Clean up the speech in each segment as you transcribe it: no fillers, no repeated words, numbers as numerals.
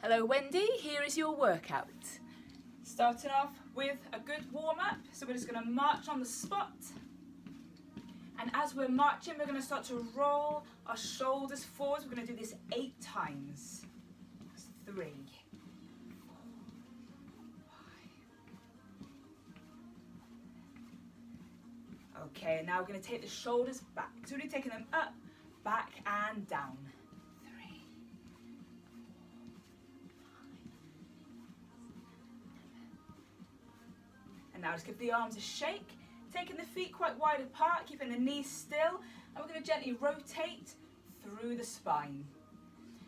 Hello Wendy, here is your workout. Starting off with a good warm-up, so we're just going to march on the spot. And as we're marching, we're going to start to roll our shoulders forwards. We're going to do this 8 times. 3, 4, 5. Okay, now we're going to take the shoulders back. So we're taking them up, back and down. 3, 4, 5. And now just give the arms a shake. Taking the feet quite wide apart, keeping the knees still. And we're going to gently rotate through the spine.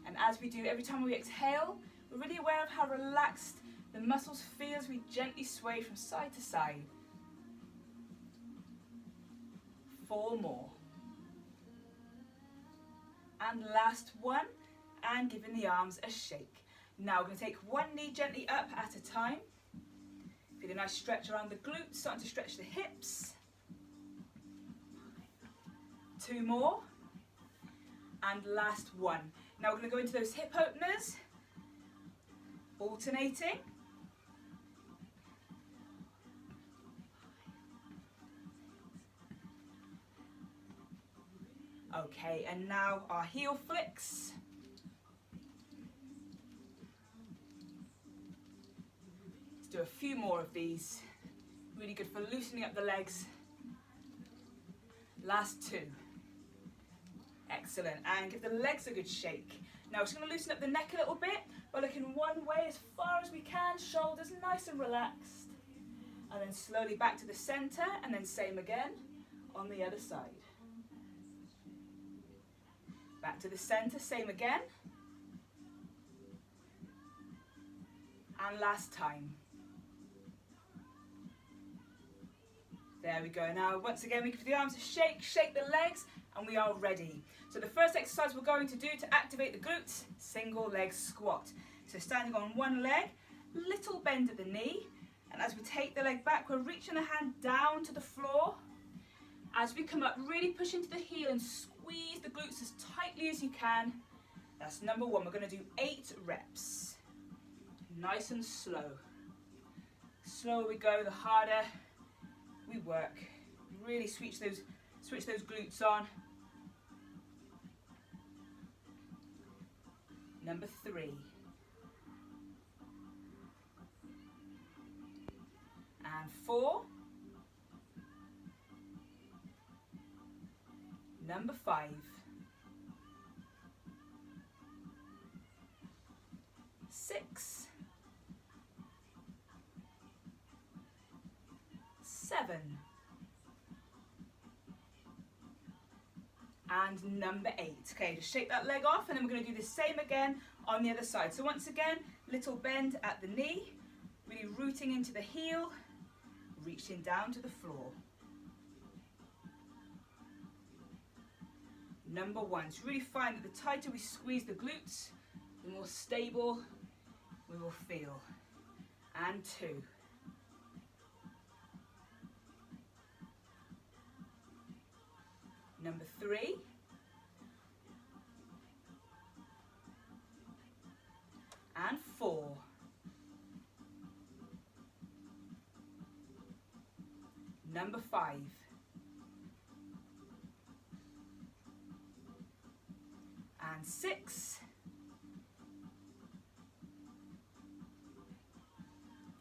And as we do, every time we exhale, we're really aware of how relaxed the muscles feel as we gently sway from side to side. 4 more. And last one, and giving the arms a shake. Now we're going to take one knee gently up at a time. Feel a nice stretch around the glutes, starting to stretch the hips. 2 more. And last one. Now we're going to go into those hip openers, alternating. Okay, and now our heel flicks. Let's do a few more of these. Really good for loosening up the legs. Last 2. Excellent, and give the legs a good shake. Now we're just going to loosen up the neck a little bit by looking one way as far as we can, shoulders nice and relaxed. And then slowly back to the center, and then same again on the other side. Back to the center, same again. And last time. There we go. Now once again we give the arms a shake, shake the legs, and we are ready. So the first exercise we're going to do to activate the glutes, single leg squat. So standing on one leg, little bend at the knee, and as we take the leg back, we're reaching the hand down to the floor. As we come up, really push into the heel and squeeze the glutes as tightly as you can. That's number 1. We're going to do 8 reps. Nice and slow. The slower we go, the harder we work. Really switch those glutes on. Number 3. And 4. Number 5. 6. 7. And number 8. Okay, just shake that leg off, and then we're going to do the same again on the other side. So once again, little bend at the knee, really rooting into the heel, reaching down to the floor. Number 1, so really find that the tighter we squeeze the glutes, the more stable we will feel. And 2. Number 3. And 4. Number 5. And 6.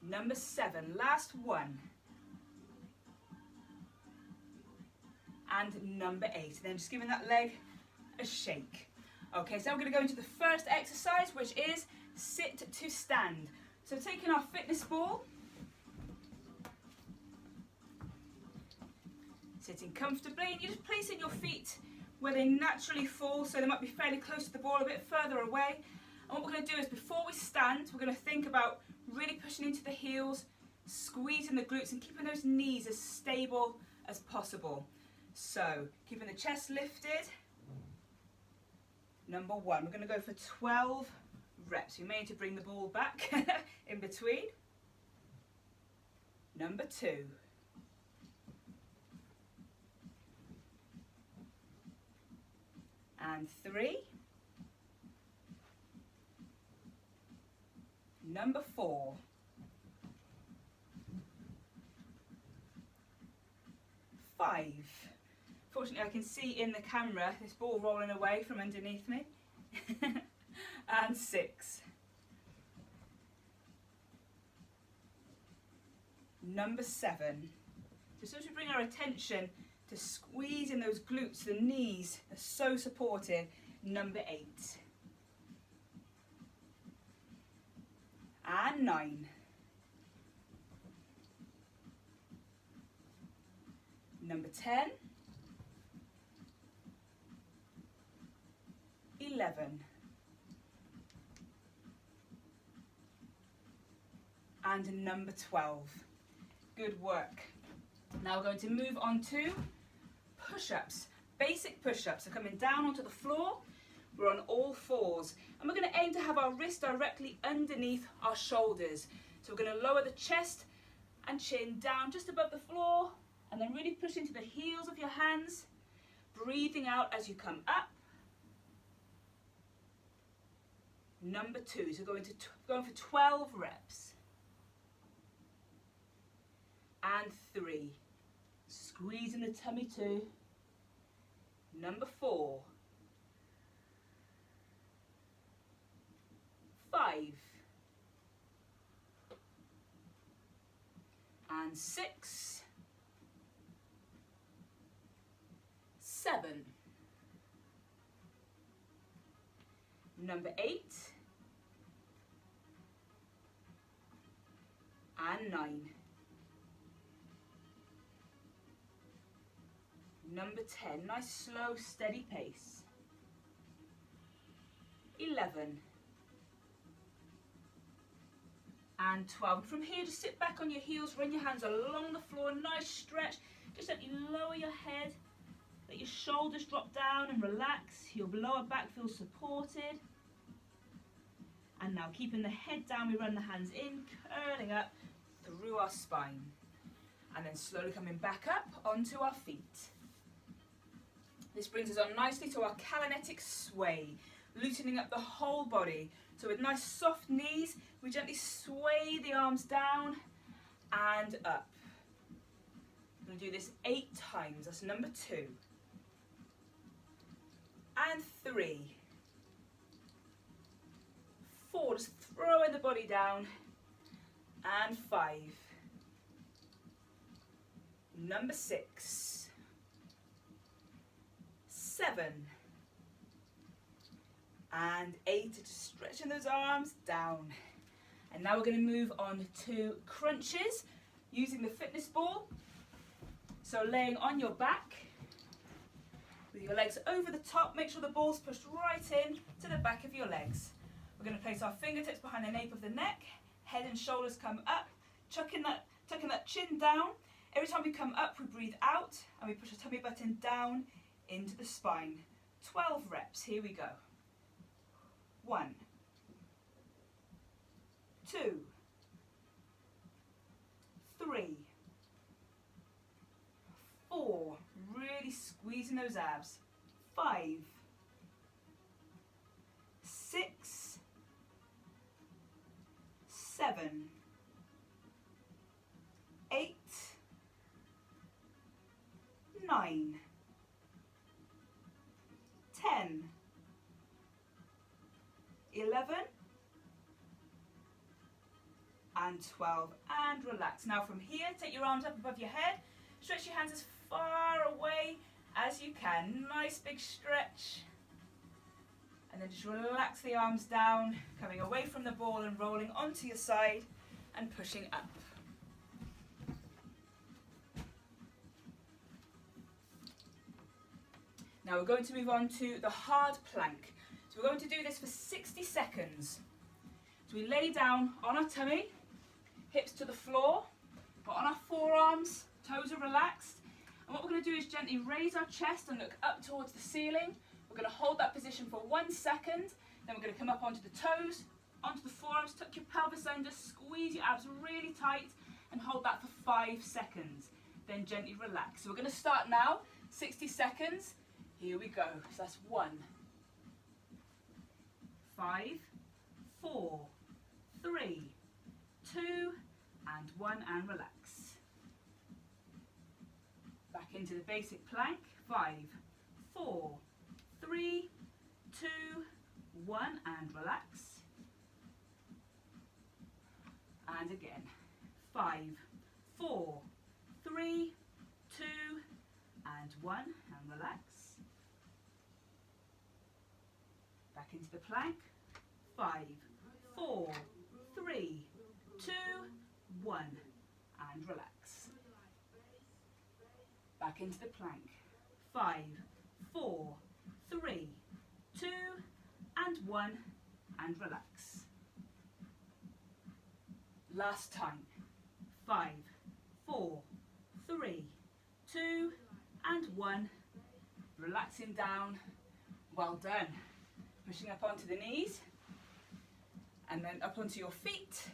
Number 7. Last one. And number 8. And then just giving that leg a shake. Okay, so we're going to go into the first exercise, which is sit to stand. So taking our fitness ball, sitting comfortably, and you're just placing your feet where they naturally fall, so they might be fairly close to the ball, a bit further away. And what we're going to do is, before we stand, we're going to think about really pushing into the heels, squeezing the glutes, and keeping those knees as stable as possible. So, keeping the chest lifted. Number 1, we're going to go for 12 reps. You may need to bring the ball back in between. Number 2. And 3. Number 4. 5. Fortunately, I can see in the camera this ball rolling away from underneath me. And 6. Number 7. So as we bring our attention to squeezing those glutes, the knees are so supported. Number 8. And 9. Number 10. 11. And number 12. Good work. Now we're going to move on to push-ups. Basic push-ups. So coming down onto the floor, we're on all fours. And we're going to aim to have our wrist directly underneath our shoulders. So we're going to lower the chest and chin down just above the floor, and then really push into the heels of your hands, breathing out as you come up. Number 2, so going for 12 reps. And 3, squeezing the tummy 2. Number 4, 5, and 6, 7, number 8, and 9, number 10, nice slow steady pace, 11, and 12. From here, just sit back on your heels, run your hands along the floor, nice stretch. Just let you lower your head, let your shoulders drop down and relax. Your lower back feels supported. And now keeping the head down, we run the hands in, curling up through our spine. And then slowly coming back up onto our feet. This brings us on nicely to our Calonetic sway, loosening up the whole body. So with nice soft knees, we gently sway the arms down and up. We're going to do this 8 times. That's number 2. And 3. 4, just throwing the body down. And 5. Number 6. 7. And 8, just stretching those arms down. And now we're going to move on to crunches using the fitness ball. So laying on your back with your legs over the top, make sure the ball's pushed right in to the back of your legs. We're going to place our fingertips behind the nape of the neck, head and shoulders come up, tucking that chin down. Every time we come up, we breathe out and we push our tummy button down into the spine. 12 reps, here we go. 1, 2, 3, 4, really squeezing those abs. 5, 6, 7, 8, 9, 10, 11, and 12, and relax. Now from here, take your arms up above your head, stretch your hands as far away as you can, nice big stretch, and then just relax the arms down, coming away from the ball and rolling onto your side and pushing up. Now we're going to move on to the hard plank. So we're going to do this for 60 seconds. So we lay down on our tummy, hips to the floor, but on our forearms, toes are relaxed. And what we're going to do is gently raise our chest and look up towards the ceiling. We're going to hold that position for 1 second. Then we're going to come up onto the toes, onto the forearms, tuck your pelvis under, squeeze your abs really tight and hold that for 5 seconds. Then gently relax. So we're going to start now, 60 seconds. Here we go. So that's 1, 5, 4, 3, and 1 and relax. Back into the basic plank. 5, 4, 3, 2, 1 and relax. And again. 5, 4, 3, 2 and 1 and relax. Back into the plank. 5, 4, 3, 2, 1 and relax. Back into the plank. 5, 4, 3, 2 and 1 and relax. Last time. 5, 4, 3, 2 and 1. Relaxing down. Well done. Pushing up onto the knees and then up onto your feet.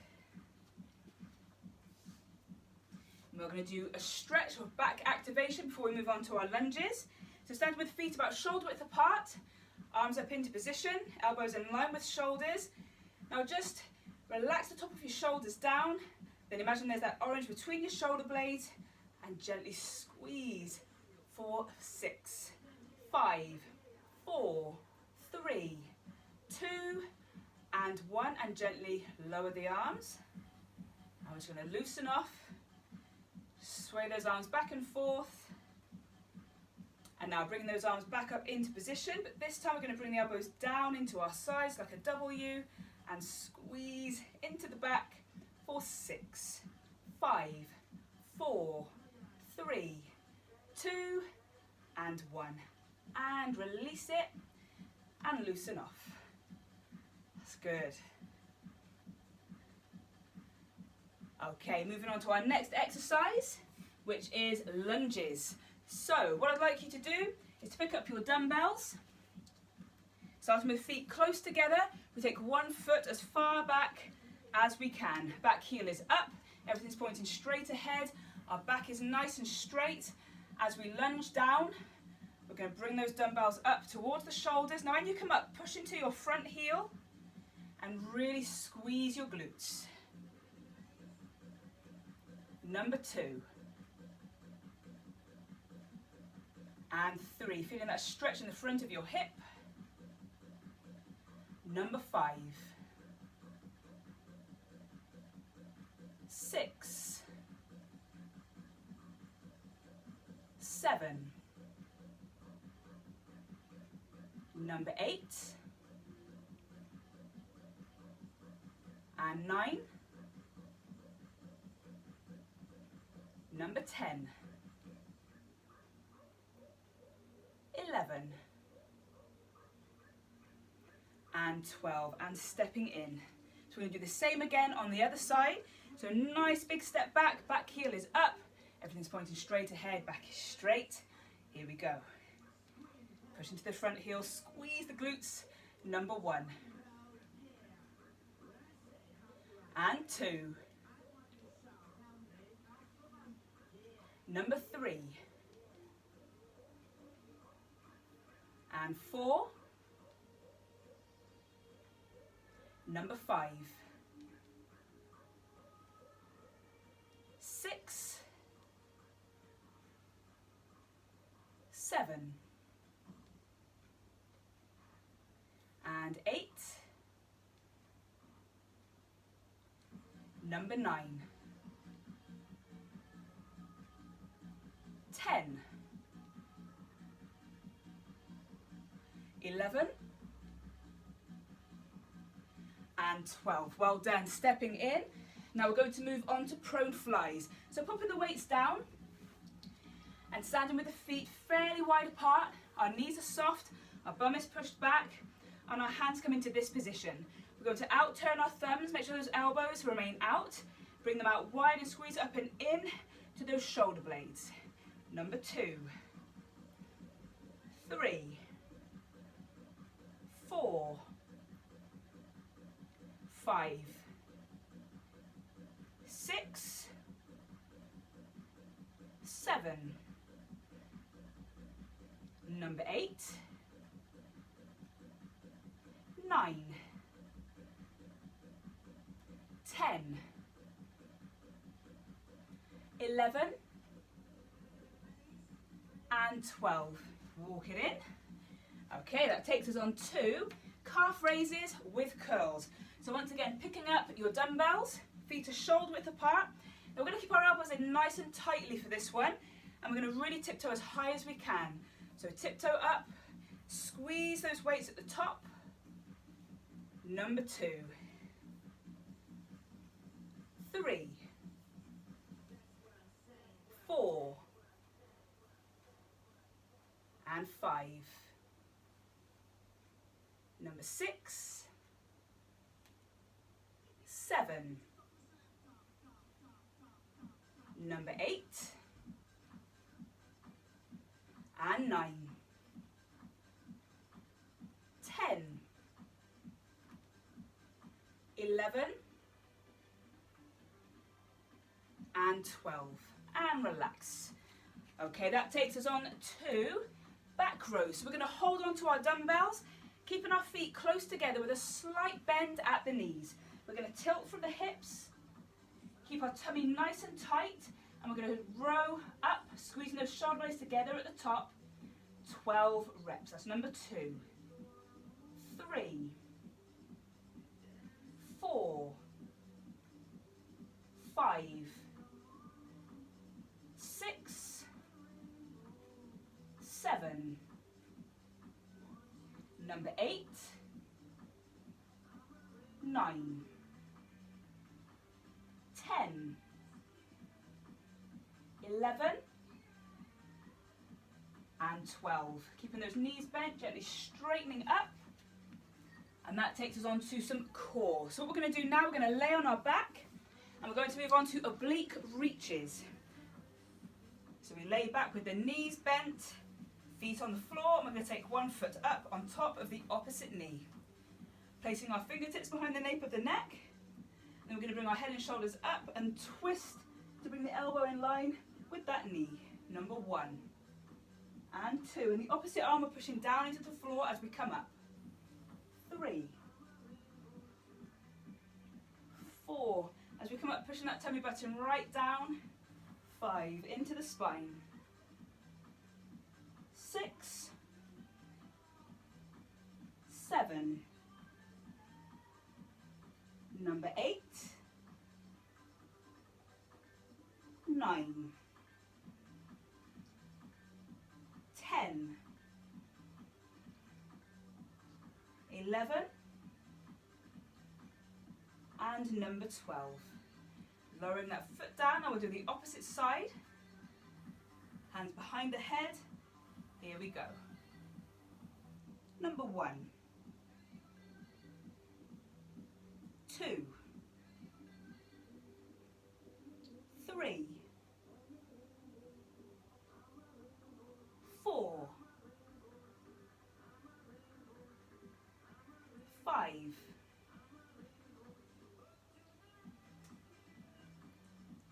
And we're going to do a stretch or back activation before we move on to our lunges. So stand with feet about shoulder width apart, arms up into position, elbows in line with shoulders. Now just relax the top of your shoulders down, then imagine there's that orange between your shoulder blades and gently squeeze. 4, 6, 5, 4, 3, 2 and 1 and gently lower the arms. Now we're just going to loosen off, sway those arms back and forth, and now bring those arms back up into position, but this time we're going to bring the elbows down into our sides like a W and squeeze into the back for 6, 5, 4, 3, 2 and 1 and release it and loosen off. That's good. Okay, moving on to our next exercise, which is lunges. So what I'd like you to do is to pick up your dumbbells, starting with feet close together. We take one foot as far back as we can. Back heel is up, everything's pointing straight ahead. Our back is nice and straight. As we lunge down, we're going to bring those dumbbells up towards the shoulders. Now when you come up, push into your front heel and really squeeze your glutes. Number 2. And 3. Feeling that stretch in the front of your hip. Number 5. 6. 7. Number 8. And 9. Number 10. 11. And 12. And stepping in. So we're going to do the same again on the other side. So nice big step back. Back heel is up. Everything's pointing straight ahead. Back is straight. Here we go. Push into the front heel. Squeeze the glutes. Number 1. And 2. Number 3. And 4. Number 5. 6. 7. And 8. Number 9. 10. 11. And 12. Well done. Stepping in. Now we're going to move on to prone flies. So popping the weights down and standing with the feet fairly wide apart. Our knees are soft, our bum is pushed back, and our hands come into this position. We're going to out turn our thumbs, make sure those elbows remain out. Bring them out wide and squeeze up and in to those shoulder blades. Number 2. 3. 4. 5. 6. 7. Number 8. 9. 10. 11 and 12. Walk it in. Okay, that takes us on to calf raises with curls. So once again, picking up your dumbbells, feet are shoulder width apart. Now we're going to keep our elbows in nice and tightly for this one, and we're going to really tiptoe as high as we can. So tiptoe up, squeeze those weights at the top. Number 2, 3, 4, and 5. Number 6, 7. Number 8 and 9. 10, 11 and 12. And relax. Okay, that takes us on to back rows. So we're going to hold on to our dumbbells, keeping our feet close together with a slight bend at the knees. We're going to tilt from the hips, keep our tummy nice and tight, and we're going to row up, squeezing those shoulder blades together at the top. 12 reps. That's number 2, 3, 4, 5, 6, 7, number 8, 9, 10, 11 and 12. Keeping those knees bent, gently straightening up. And that takes us on to some core. So what we're going to do now, we're going to lay on our back, and we're going to move on to oblique reaches. So we lay back with the knees bent, feet on the floor, and we're going to take one foot up on top of the opposite knee. Placing our fingertips behind the nape of the neck. And then we're going to bring our head and shoulders up and twist to bring the elbow in line with that knee. Number 1 and 2. And the opposite arm we're pushing down into the floor as we come up. 3, 4. As we come up, pushing that tummy button right down. 5, into the spine. 6, 7, number 8, 9, 10, 11, and number 12. Lowering that foot down, and we'll do the opposite side. Hands behind the head. Here we go. Number 1, 2, 3, 4, 5,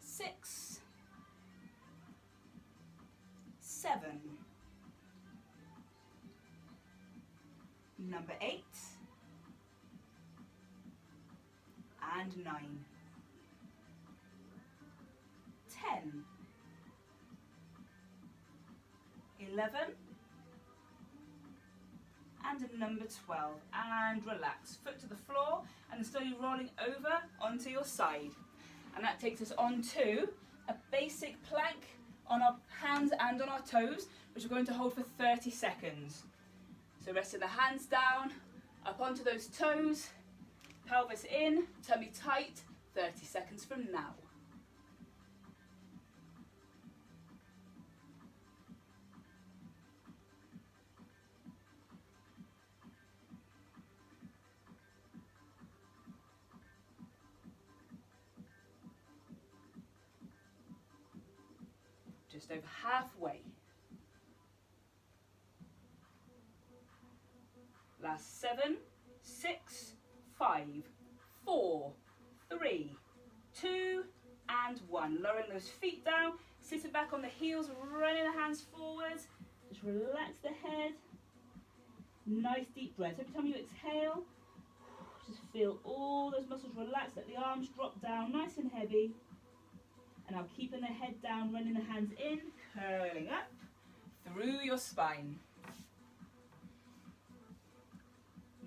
6, 7, number 8, and 9, 10, 11, and number 12, and relax. Foot to the floor, and then slowly rolling over onto your side. And that takes us on to a basic plank on our hands and on our toes, which we're going to hold for 30 seconds. So resting the hands down, up onto those toes, pelvis in, tummy tight, 30 seconds from now. Just over halfway. Last 7, 6, 5, 4, 3, 2, and 1. Lowering those feet down, sitting back on the heels, running the hands forwards. Just relax the head. Nice deep breath. Every time you exhale, just feel all those muscles relax. Let the arms drop down, nice and heavy. And now keeping the head down, running the hands in, curling up through your spine.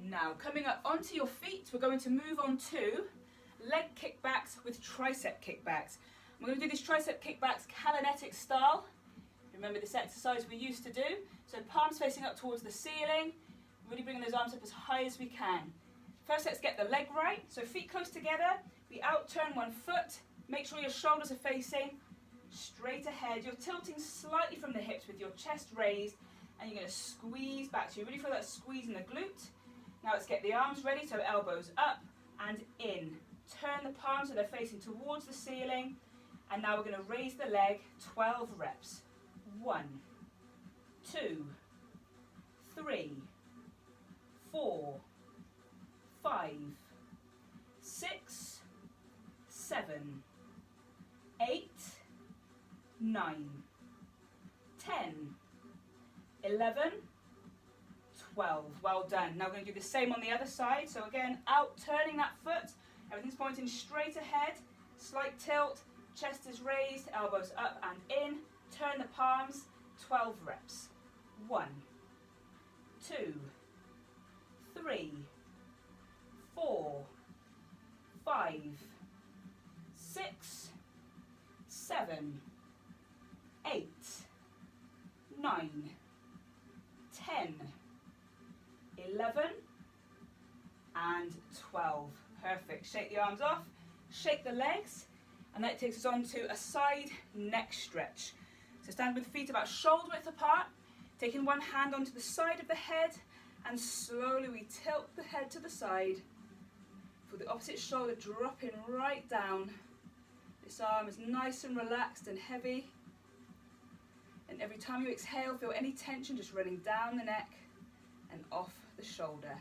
Now coming up onto your feet, we're going to move on to leg kickbacks with tricep kickbacks. We're going to do these tricep kickbacks calisthenic style. Remember this exercise we used to do. So palms facing up towards the ceiling, really bringing those arms up as high as we can. First, let's get the leg right. So feet close together, we out turn one foot, make sure your shoulders are facing straight ahead. You're tilting slightly from the hips with your chest raised, and you're going to squeeze back. So you really feel that squeeze in the glute. Now let's get the arms ready, so elbows up and in. Turn the palms so they're facing towards the ceiling, and now we're going to raise the leg 12 reps. 1, 2, 3, 4, 5, 6, 7, 8, 9, 10, 11, 12. Well done. Now we're going to do the same on the other side. So again, out turning that foot, everything's pointing straight ahead, slight tilt, chest is raised, elbows up and in, turn the palms, 12 reps. 1, 2, 3, 4, 5, 6, 7, 8, 9, 10, 11 and 12. Perfect. Shake the arms off, shake the legs, and that takes us on to a side neck stretch. So stand with feet about shoulder width apart, taking one hand onto the side of the head, and slowly we tilt the head to the side. For the opposite shoulder dropping right down. This arm is nice and relaxed and heavy. And every time you exhale, feel any tension just running down the neck and off the shoulder.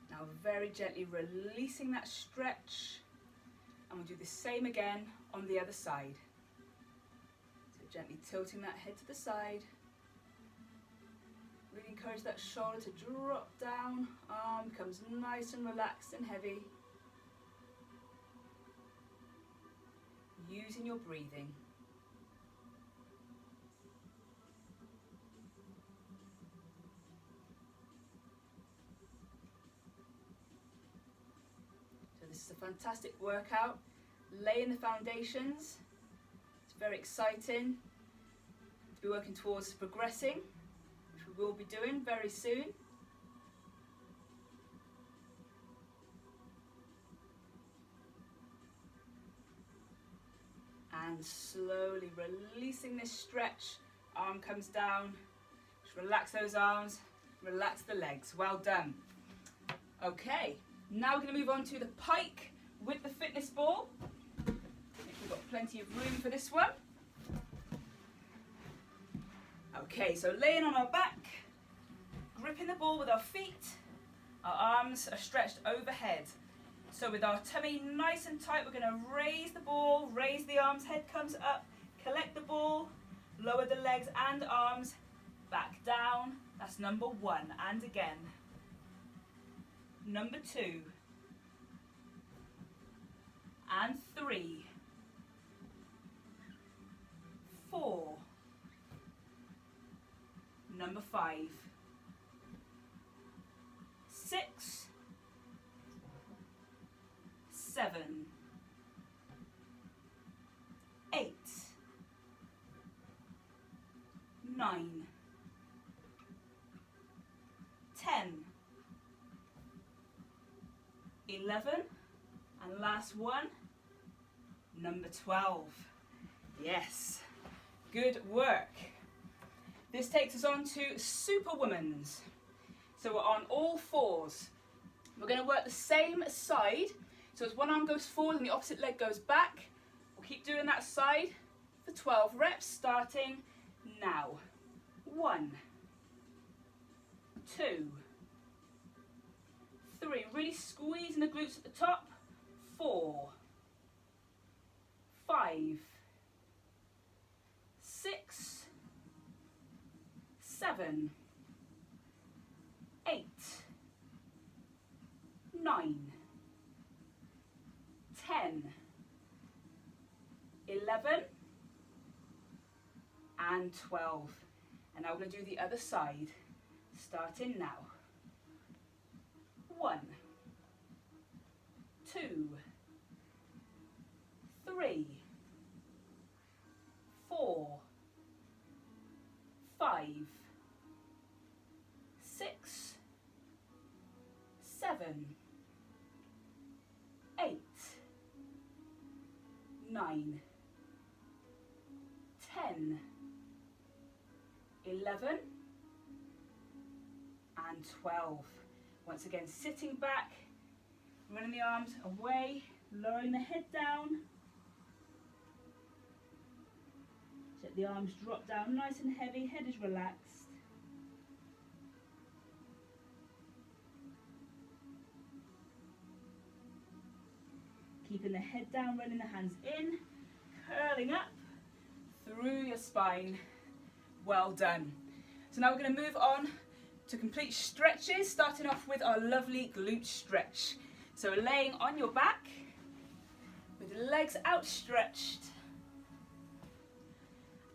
Now very gently releasing that stretch, and we'll do the same again on the other side. So gently tilting that head to the side. Really encourage that shoulder to drop down, arm becomes nice and relaxed and heavy. Using your breathing. So this is a fantastic workout, laying the foundations. It's very exciting to be working towards progressing, which we will be doing very soon. And slowly releasing this stretch, arm comes down, just relax those arms, relax the legs. Well done. Okay, now we're going to move on to the pike with the fitness ball. I think we've got plenty of room for this one. Okay, so laying on our back, gripping the ball with our feet, our arms are stretched overhead. So with our tummy nice and tight, we're going to raise the ball, raise the arms, head comes up, collect the ball, lower the legs and arms, back down. That's number 1, and again. Number 2, and 3, 4, number 5, 6, 7, 8, 9, 10, 11, and last one, number 12. Yes, good work. This takes us on to Superwoman's. So we're on all fours. We're going to work the same side. So as one arm goes forward and the opposite leg goes back, we'll keep doing that side for 12 reps, starting now. 1, 2, 3, really squeezing the glutes at the top. 4, 5, 6, 7, 8, 9, 10, 11, and 12. And now we're going to do the other side, starting now. 1, 2, 3, 4, 5, 6, 7, 8, 9, 10, 11, and 12. Once again, sitting back, running the arms away, lowering the head down. Let the arms drop down nice and heavy, head is relaxed. Keeping the head down, running the hands in, curling up through your spine. Well done. So now we're going to move on to complete stretches, starting off with our lovely glute stretch. So we're laying on your back with the legs outstretched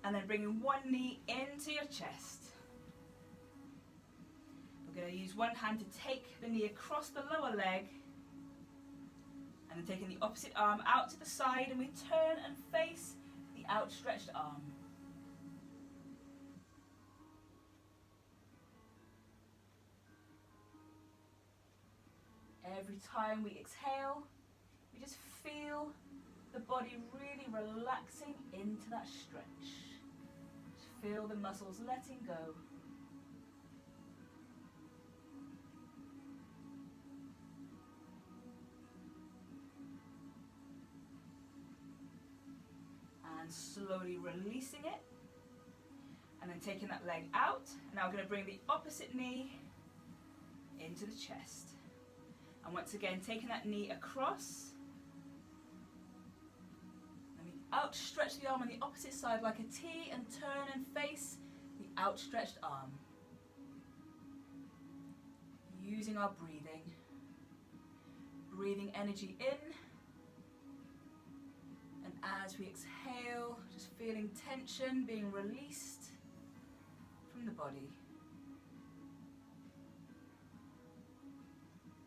and then bringing one knee into your chest. We're going to use one hand to take the knee across the lower leg and then taking the opposite arm out to the side, and we turn and face the outstretched arm. Every time we exhale, we just feel the body really relaxing into that stretch. Just feel the muscles letting go. And slowly releasing it. And then taking that leg out. Now we're going to bring the opposite knee into the chest. And once again, taking that knee across. And we outstretch the arm on the opposite side like a T and turn and face the outstretched arm. Using our breathing. Breathing energy in. And as we exhale, just feeling tension being released from the body.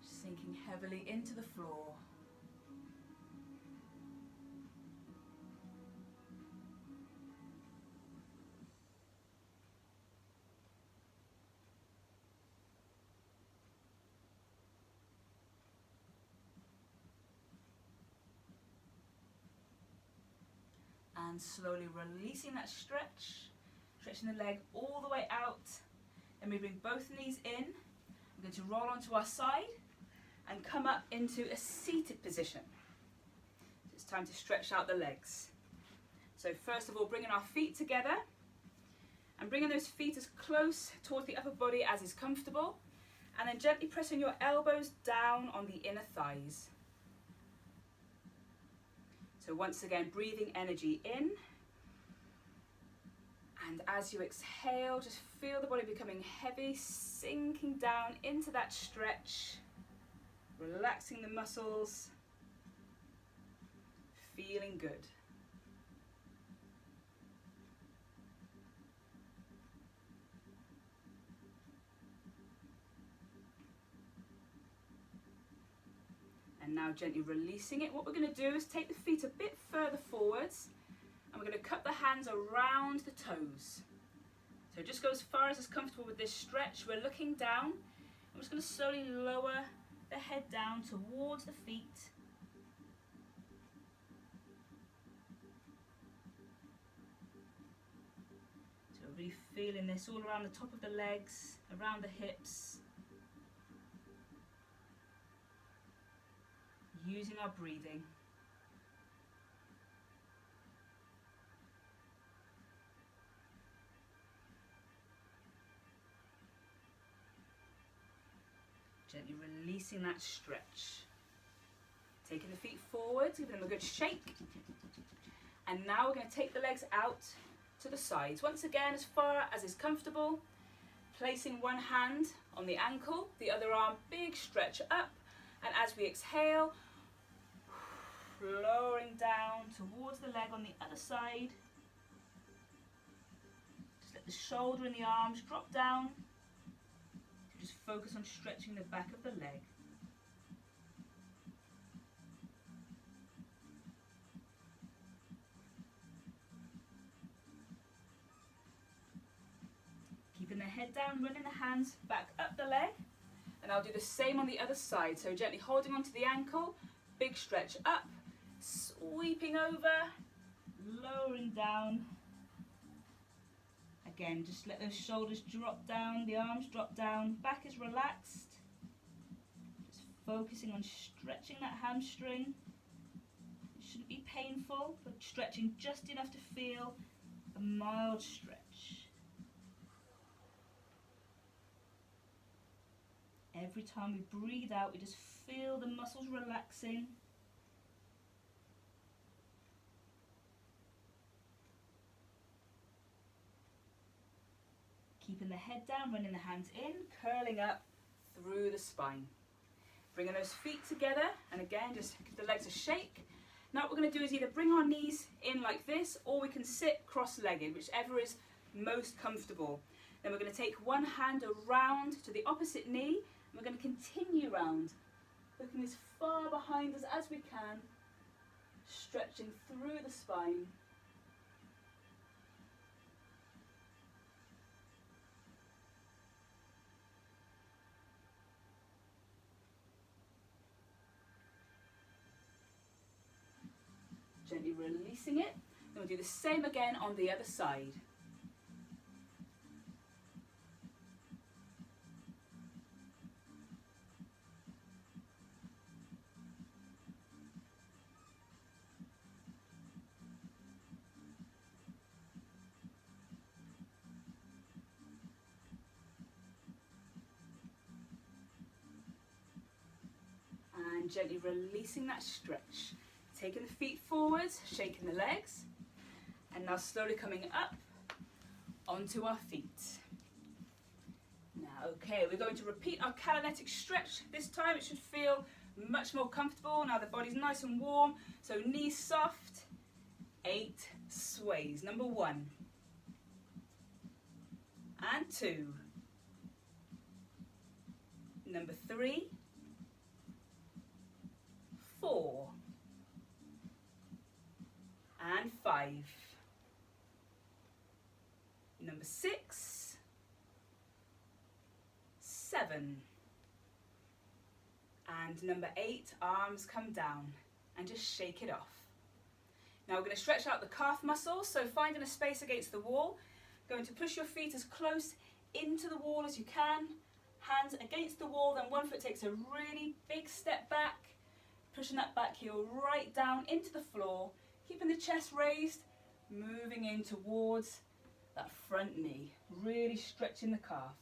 Sinking heavily into the floor. And slowly releasing that stretch, stretching the leg all the way out. Then we bring both knees in. We're going to roll onto our side and come up into a seated position. So it's time to stretch out the legs. So first of all, bringing our feet together and bringing those feet as close towards the upper body as is comfortable, and then gently pressing your elbows down on the inner thighs. So once again, breathing energy in, and as you exhale, just feel the body becoming heavy, sinking down into that stretch. Relaxing the muscles, feeling good. And now gently releasing it. What we're going to do is take the feet a bit further forwards, and we're going to cup the hands around the toes. So just go as far as is comfortable with this stretch. We're looking down. I'm just going to slowly lower the head down towards the feet. So really feeling this all around the top of the legs, around the hips. Using our breathing. Gently releasing that stretch. Taking the feet forward, giving them a good shake. And now we're going to take the legs out to the sides. Once again, as far as is comfortable. Placing one hand on the ankle, the other arm, big stretch up. And as we exhale, lowering down towards the leg on the other side. Just let the shoulder and the arms drop down. Just focus on stretching the back of the leg. Keeping the head down, running the hands back up the leg. And I'll do the same on the other side. So gently holding onto the ankle, big stretch up, sweeping over, lowering down. Again, just let those shoulders drop down, the arms drop down, back is relaxed. Just focusing on stretching that hamstring. It shouldn't be painful, but stretching just enough to feel a mild stretch. Every time we breathe out, we just feel the muscles relaxing. Keeping the head down, running the hands in, curling up through the spine. Bringing those feet together, and again, just give the legs a shake. Now what we're going to do is either bring our knees in like this, or we can sit cross-legged, whichever is most comfortable. Then we're going to take one hand around to the opposite knee, and we're going to continue round, looking as far behind us as we can, stretching through the spine. Gently releasing it. Then we'll do the same again on the other side. And gently releasing that stretch. Taking the feet forwards, shaking the legs, and now slowly coming up onto our feet. Now, okay, we're going to repeat our calisthenic stretch. This time it should feel much more comfortable. Now the body's nice and warm, so knees soft. 8 sways. Number 1 and 2. Number 3, 4. And 5. Number 6, 7. And number 8, arms come down and just shake it off. Now we're going to stretch out the calf muscles, so finding a space against the wall. Going to push your feet as close into the wall as you can. Hands against the wall, then one foot takes a really big step back, pushing that back heel right down into the floor. Keeping the chest raised, moving in towards that front knee, really stretching the calf.